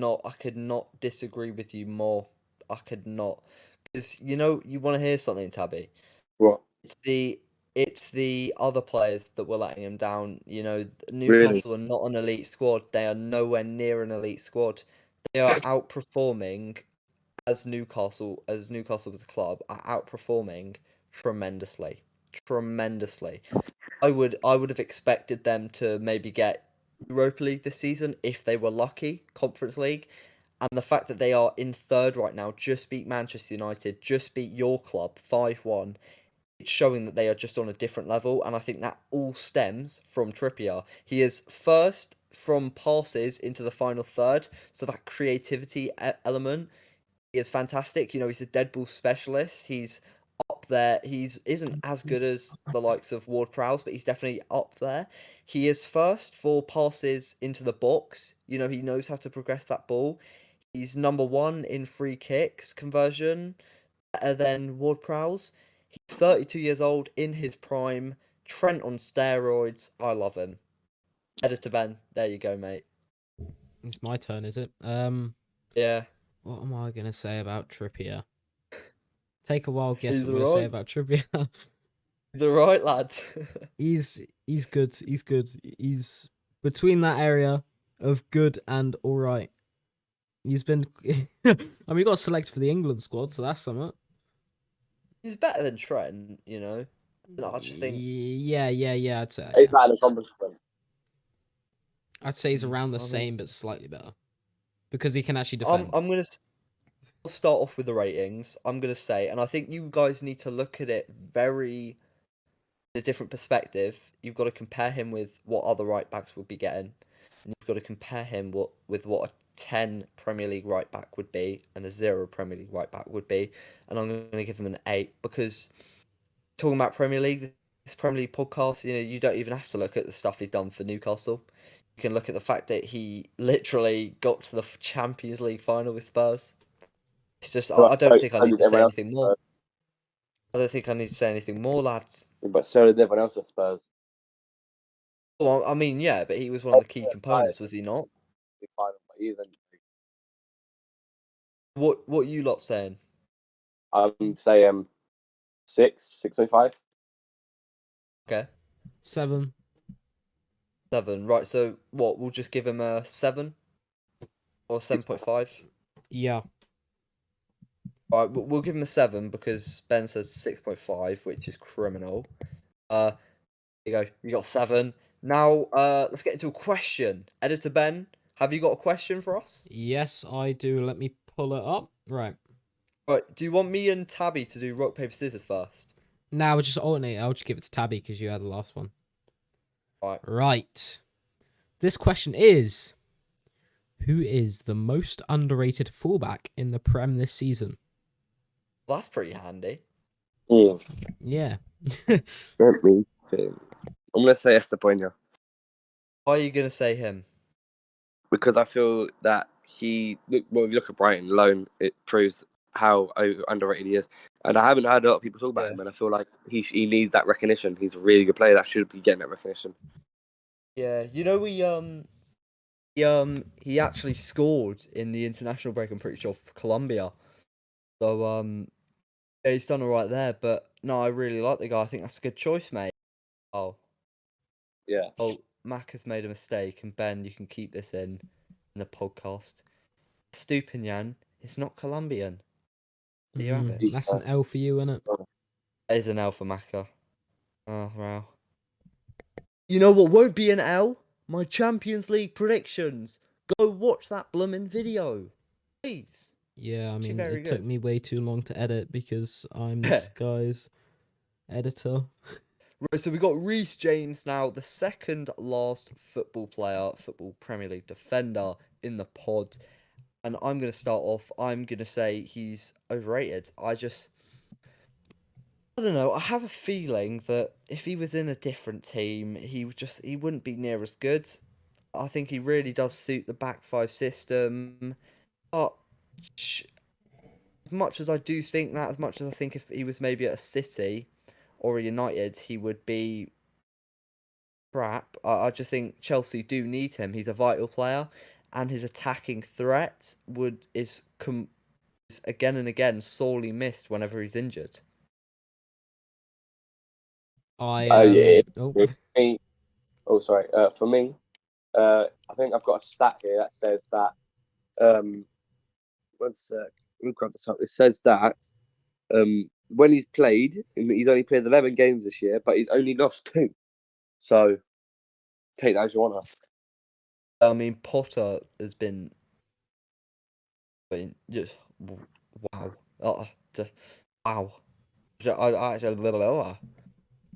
not disagree with you more. I could not. Because, you want to hear something, Tabby? What? It's the other players that were letting him down. Newcastle are not an elite squad. They are nowhere near an elite squad. They are outperforming as Newcastle as a club are outperforming tremendously. I would have expected them to maybe get Europa League this season if they were lucky, Conference League. And the fact that they are in third right now, just beat Manchester United, just beat your club 5-1, it's showing that they are just on a different level. And I think that all stems from Trippier. He is first from passes into the final third, so that creativity element is fantastic. He's a dead ball specialist. He's up there. He isn't as good as the likes of Ward-Prowse, but he's definitely up there. He is first for passes into the box. He knows how to progress that ball. He's number 1 in free kicks conversion, better than Ward-Prowse. He's 32 years old, in his prime. Trent on steroids. I love him. Editor Ben, there you go, mate. It's my turn, is it? Yeah. What am I gonna say about Trippier? Take a wild guess He's what I'm gonna say alright. about Trippier. He's alright, lad. He's good. He's good. He's between that area of good and alright. He's been. I mean, he got selected for the England squad, so that's something. He's better than Trent, you know. And I just think Yeah. I'd say. He's Yeah. not an accomplishment. I'd say he's around the I mean- same, but slightly better because he can actually defend. I'm gonna start off with the ratings. I'm gonna say, and I think you guys need to look at it very in a different perspective. You've got to compare him with what other right backs would be getting, and you've got to compare him with what a 10 Premier League right back would be and a 0 Premier League right back would be. And I'm gonna give him an 8 because talking about Premier League, this Premier League podcast, you know, you don't even have to look at the stuff he's done for Newcastle. You can look at the fact that he literally got to the Champions League final with Spurs. It's just, I don't think I need to say anything more. I don't think I need to say anything more, lads. But so did everyone else at Spurs. Well, I mean, yeah, but he was one of the key components, was he not? Big final, but he isn't. What you lot saying? I'm saying 6.5. Okay, 7. 7. Right, so what? We'll just give him a 7 or 7.5. Yeah. All right, we'll give him a 7 because Ben says 6.5, which is criminal. There you go. You got 7. Now, let's get into a question. Editor Ben, have you got a question for us? Yes, I do. Let me pull it up. Right. Right. Do you want me and Tabby to do rock paper scissors first? Now we'll just alternate. I'll just give it to Tabby because you had the last one. Right. Right. This question is: who is the most underrated fullback in the Prem this season? Well, that's pretty handy. Yeah. Let me think. I'm gonna say Estepoña Why are you gonna say him? because I feel that if you look at Brighton alone, it proves how underrated he is. And I haven't heard a lot of people talk about him, and I feel like he needs that recognition. He's a really good player that should be getting that recognition. Yeah, you know he actually scored in the international break. I'm pretty sure for Colombia. So yeah, he's done all right there. But no, I really like the guy. I think that's a good choice, mate. Oh, Yeah. oh, Mac has made a mistake, and Ben, you can keep this in the podcast. Stupinian is not Colombian. There you have it. That's an L for you, isn't it? That is an L for Macca. Oh wow. You know what won't be an L? My Champions League predictions. Go watch that bloomin' video, please. Yeah, I mean, very it took good. me way too long to edit because I'm this guy's editor. Right, so we got Reece James now, the second last football player, football Premier League defender in the pod. And I'm going to start off. I'm going to say he's overrated. I don't know. I have a feeling that if he was in a different team, he wouldn't be near as good. I think he really does suit the back five system. But as much as I do think that, as much as I think if he was maybe at a City or a United, he would be crap. I just think Chelsea do need him. He's a vital player, and his attacking threat is again and again sorely missed whenever he's injured. Yeah. Oh. For me, sorry. For me, I think I've got a stat here that says that. One sec. Let me grab this up. It says that when he's played, he's only played 11 games this year, but he's only lost 2. So take that as you want. I mean, Potter has been. I mean, just wow. Wow.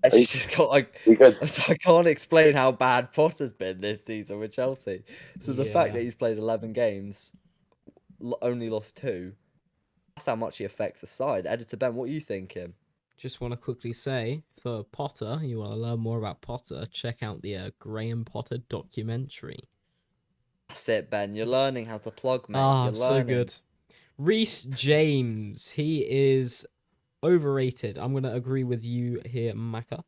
I just got like I can't explain how bad Potter's been this season with Chelsea. So the fact that he's played 11 games, only lost 2, that's how much he affects the side. Editor Ben, what are you thinking? Just want to quickly say, for Potter, you want to learn more about Potter, check out the Graham Potter documentary. That's it, Ben. You're learning how to plug, mate. Ah, You're so learning. good. Reece James, he is overrated. I'm gonna agree with you here, Macca.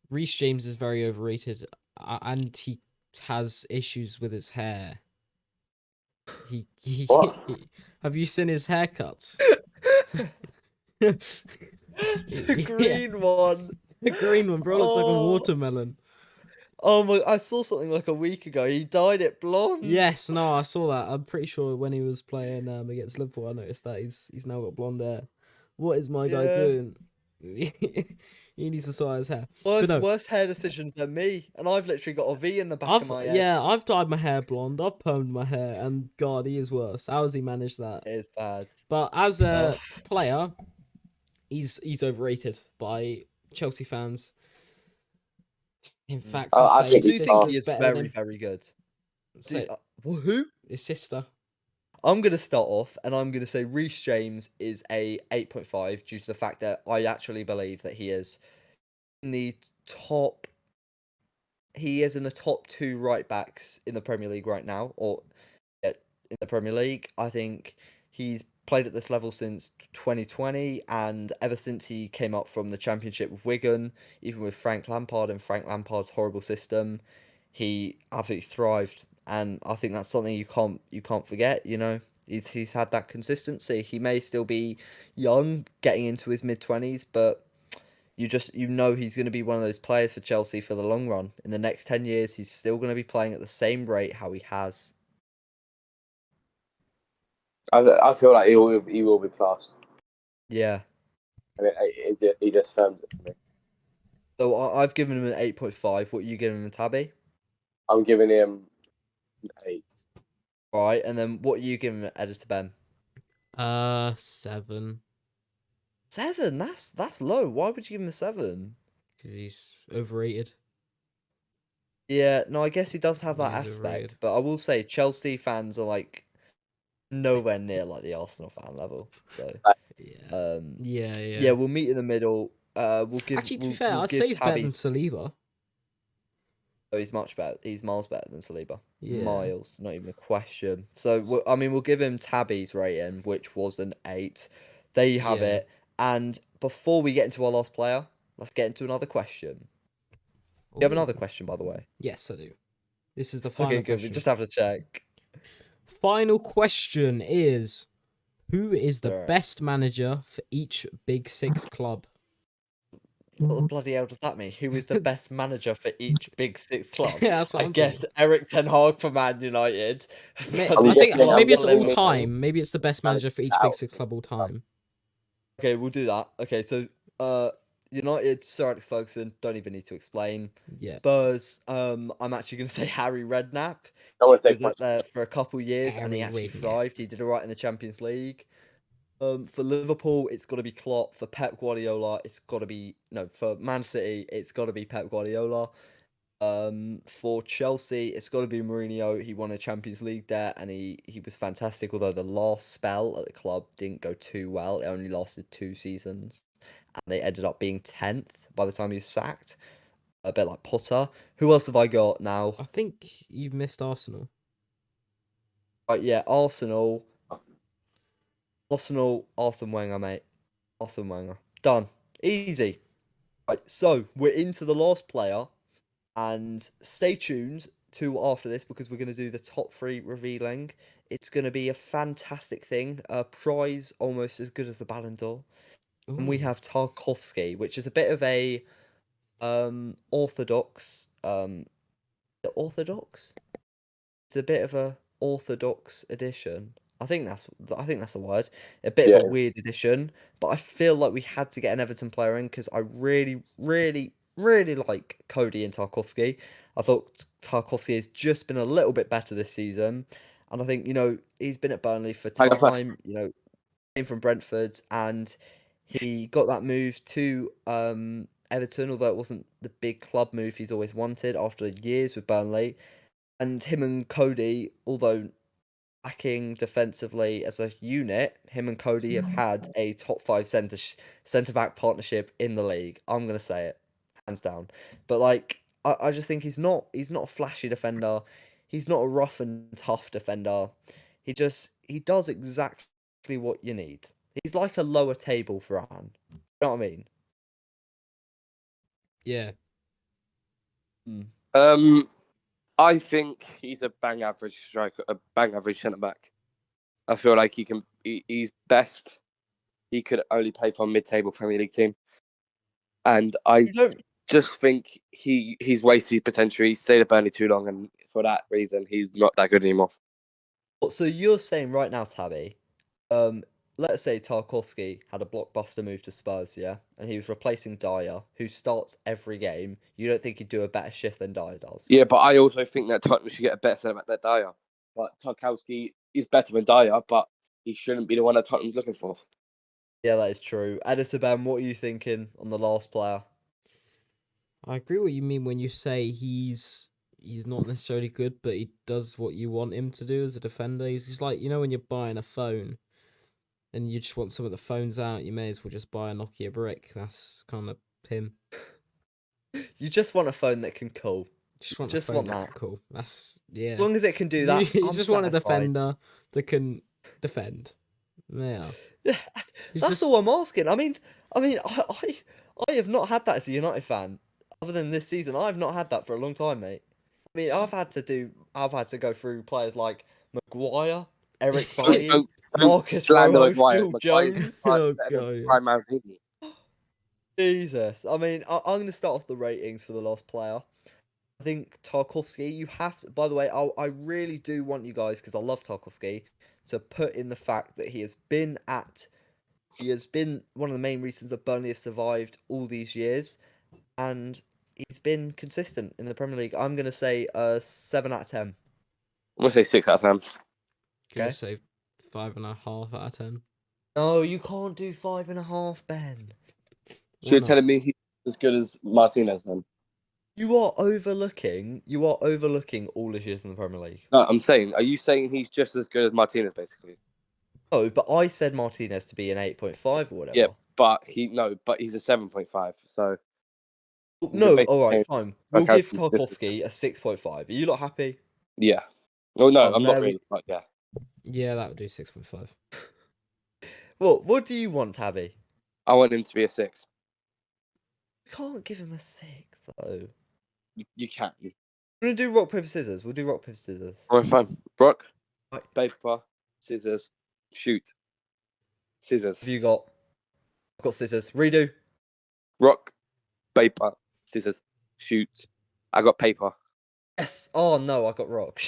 Reece James is very overrated, and he has issues with his hair. What? Have you seen his haircuts? The green one. The green one, bro, looks like a Oh. watermelon. Oh my! I saw something like a week ago. He dyed it blonde. Yes, no, I saw that. I'm pretty sure when he was playing against Liverpool, I noticed that he's now got blonde hair. What is my guy Yeah. doing? He needs to sort out his hair. But no, Worse hair decisions than me, and I've literally got a V in the back of my head. I've dyed my hair blonde. I've permed my hair, and God, he is worse. How has he managed that? It is bad. But as a Ugh. player, he's overrated by Chelsea fans. In fact, I to think say he's his I do think fast. he sister's is better than very, him. very good. Say, Who? his sister. I'm going to start off, and I'm going to say Reece James is a 8.5 due to the fact that I actually believe that he is in the top. He is in the top 2 right backs in the Premier League right now, or in the Premier League. I think he's played at this level since 2020, and ever since he came up from the Championship with Wigan, even with Frank Lampard and Frank Lampard's horrible system, he absolutely thrived. And I think that's something you can't forget. You know, he's had that consistency. He may still be young, getting into his mid-20s, but you know he's going to be one of those players for Chelsea for the long run. In the next 10 years, he's still going to be playing at the same rate how he has. I feel like he will be class. Yeah. I mean, he just firms it for me. So I've given him an 8.5. What are you giving him, Tabby? I'm giving him an 8. All right, and then what are you giving him, Editor Ben? 7. 7. That's low. Why would you give him a 7? Because he's overrated. Yeah, no, I guess he does have that He's aspect, overrated. but I will say Chelsea fans are like nowhere near like the Arsenal fan level. So Yeah. yeah, we'll meet in the middle. We'll give. Actually, to be we'll, fair, we'll I'd give say he's better Tabby. than Saliba. Oh, he's much better. He's miles better than Saliba. Yeah. Miles, not even a question. So I mean, we'll give him Tabby's rating, which was an 8. There you have Yeah. it. And before we get into our last player, let's get into another question. You have another question, by the way. Yes, I do. This is the final Okay, good. question. We just have to check. Final question is: who is the Sure. best manager for each Big Six club? What the bloody hell does that mean? Who is the best manager for each Big Six club? Yeah, that's what I I'm guess thinking. Eric Ten Hag for Man United. I Bloody think hell, maybe it's what all level? time. Maybe it's the best manager for each Big Six club all time. Okay, we'll do that. Okay, so United, Sir Alex Ferguson, don't even need to explain. Yeah. Spurs, I'm actually going to say Harry Redknapp. I want He to say was there for a couple years and he Harry actually Redknapp. thrived. He did all right in the Champions League. For Liverpool, it's got to be Klopp. For Pep Guardiola, it's got to be for Man City, it's got to be Pep Guardiola. For Chelsea, it's got to be Mourinho. He won a Champions League there, and he was fantastic. Although the last spell at the club didn't go too well, it only lasted 2 seasons, and they ended up being 10th by the time he was sacked. A bit like Potter. Who else have I got now? I think you've missed Arsenal. Right, yeah, Arsenal, Arsene Wenger, mate. Arsene Wenger. Done. Easy. Right, so we're into the last player. And stay tuned to after this because we're going to do the top 3 revealing. It's going to be a fantastic thing. A prize almost as good as the Ballon d'Or. And we Ooh. have Tarkovsky, which is a bit of a orthodox. Orthodox? It's a bit of a orthodox edition. I think that's the word. A bit of a weird edition, but I feel like we had to get an Everton player in because I really, really, really like Cody and Tarkovsky. I thought Tarkovsky has just been a little bit better this season, and I think he's been at Burnley for time. Came from Brentford, and he got that move to Everton, although it wasn't the big club move he's always wanted after years with Burnley. And him and Cody, although lacking defensively as a unit, him and Cody have had a top 5 centre back partnership in the league. I'm gonna say it, hands down. But I just think he's not a flashy defender. He's not a rough and tough defender. He does exactly what you need. He's like a lower table Varane. You know what I mean? Yeah. I think he's a bang average striker, a bang average centre back. I feel like he's best. He could only play for a mid-table Premier League team, and I just think he's wasted his potential. He stayed at Burnley too long, and for that reason, he's not that good anymore. So you're saying right now, Tabby, let's say Tarkowski had a blockbuster move to Spurs, yeah, and he was replacing Dyer, who starts every game. You don't think he'd do a better shift than Dyer does? Yeah, but I also think that Tottenham should get a better centre back than Dyer. But Tarkowski is better than Dyer, but he shouldn't be the one that Tottenham's looking for. Yeah, that is true. Edison, what are you thinking on the last player? I agree what you mean when you say he's not necessarily good, but he does what you want him to do as a defender. He's like, you know, when you're buying a phone and you just want some of the phones out, you may as well just buy a Nokia brick. That's kind of him. You just want a phone that can call. Just want that. Cool. That's As long as it can do that, you I'm just satisfied. want a defender that can defend. Yeah. Yeah, that's all I'm asking. I mean, I have not had that as a United fan, other than this season. I've not had that for a long time, mate. I mean, I've had to go through players like Maguire, Eric Bailly, Marcus Rojo, Phil Jones. Oh, God. Jesus. I mean, I'm going to start off the ratings for the last player. I think Tarkowski, you have to, by the way, I really do want you guys, because I love Tarkowski, to put in the fact that he has been one of the main reasons that Burnley have survived all these years, and he's been consistent in the Premier League. I'm going to say 7 out of 10. I'm going to say 6 out of 10. Okay. Going to say 5.5 out of 10. No, you can't do 5.5, Ben. So you're telling me he's as good as Martinez then? You are overlooking all his years in the Premier League. No, I'm saying, are you saying he's just as good as Martinez, basically? No, but I said Martinez to be an 8.5 or whatever. Yeah, but he's a 7.5. So no, all right, fine. We'll give Tarkowski a 6.5. Are you not happy? Yeah. Well, no, I'm not really. But yeah. Yeah, that would do 6.5. What do you want, Tabby? I want him to be a 6. You can't give him a 6 though. You can. We're gonna do rock paper scissors. We'll do rock paper scissors. All right, fine. Rock, right. paper, scissors, shoot. Scissors. Have you got? I've got scissors. Redo. Rock, paper, scissors, shoot. I got paper. Yes. Oh no, I got rock.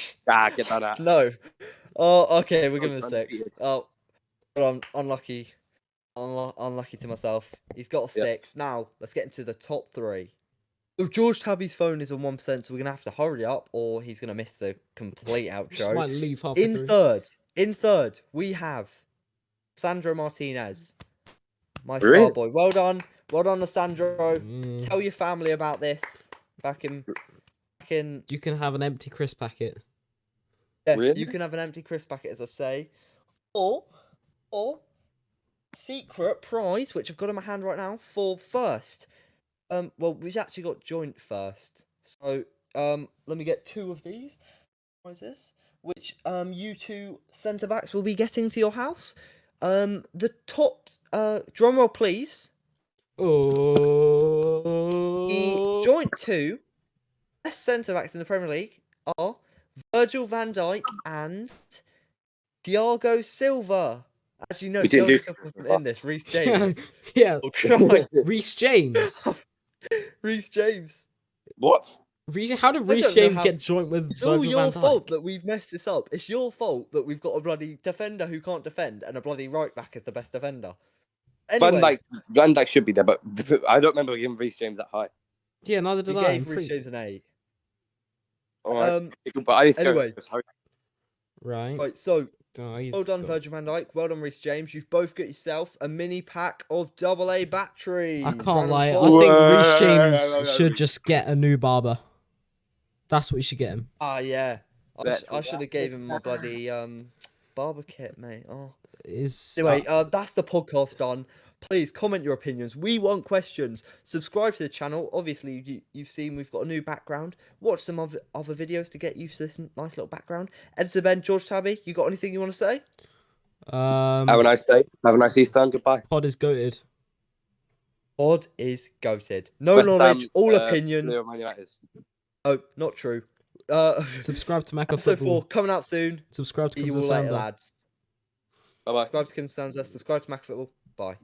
Get that out. No. Oh, okay. We're giving him a 6. Oh, but I'm unlucky. Unlucky to myself. He's got a 6. Now let's get into the top 3. So George Tabby's phone is on 1%, so we're gonna have to hurry up, or he's gonna miss the complete outro. Just might leave halfway through. In third, we have Lisandro Martinez, my star boy. Well done, Lisandro. Tell your family about this. Back in. You can have an empty crisp packet. Yeah, you can have an empty crisp packet, as I say, or secret prize, which I've got in my hand right now for first. Well, we've actually got joint first. So, let me get 2 of these prizes, which you 2 centre backs will be getting to your house. The top drum roll, please. Oh. The joint 2 best centre backs in the Premier League are Virgil van Dijk and Thiago Silva. As you know, Thiago Silva wasn't in this. Reece James. Yeah. Oh, Reece James. Reece James. What? How did Reece James get joint with It's Virgil all your van Dijk? fault that we've messed this up. It's your fault that we've got a bloody defender who can't defend and a bloody right back as the best defender. Anyway, Van Dijk should be there, but I don't remember giving Reece James that high. Yeah, neither did I. You gave Reece James an 8. All right. But I need to anyway. go. Right, so well done, Virgil van Dijk. Well done, Reece James. You've both got yourself a mini pack of AA batteries. I can't lie. I think Reece James should just get a new barber. That's what you should get him. Ah, yeah. I should have gave him my bloody barber kit, mate. Oh. Anyway, that's the podcast done. Please comment your opinions. We want questions. Subscribe to the channel. Obviously, you've seen we've got a new background. Watch some other videos to get used to this nice little background. Editor Ben, George Tabby, you got anything you want to say? Have a nice day. Have a nice Easter. And goodbye. Pod is goated. Odd is goated. No West knowledge, Ham, all opinions. Blue and Man United. Oh, not true. Subscribe to Macca Episode Football. 4 coming out soon. Subscribe to See you all later, Lisandro. lads. Bye bye. Subscribe to Kim Stanza. Subscribe to Mac Football. Bye.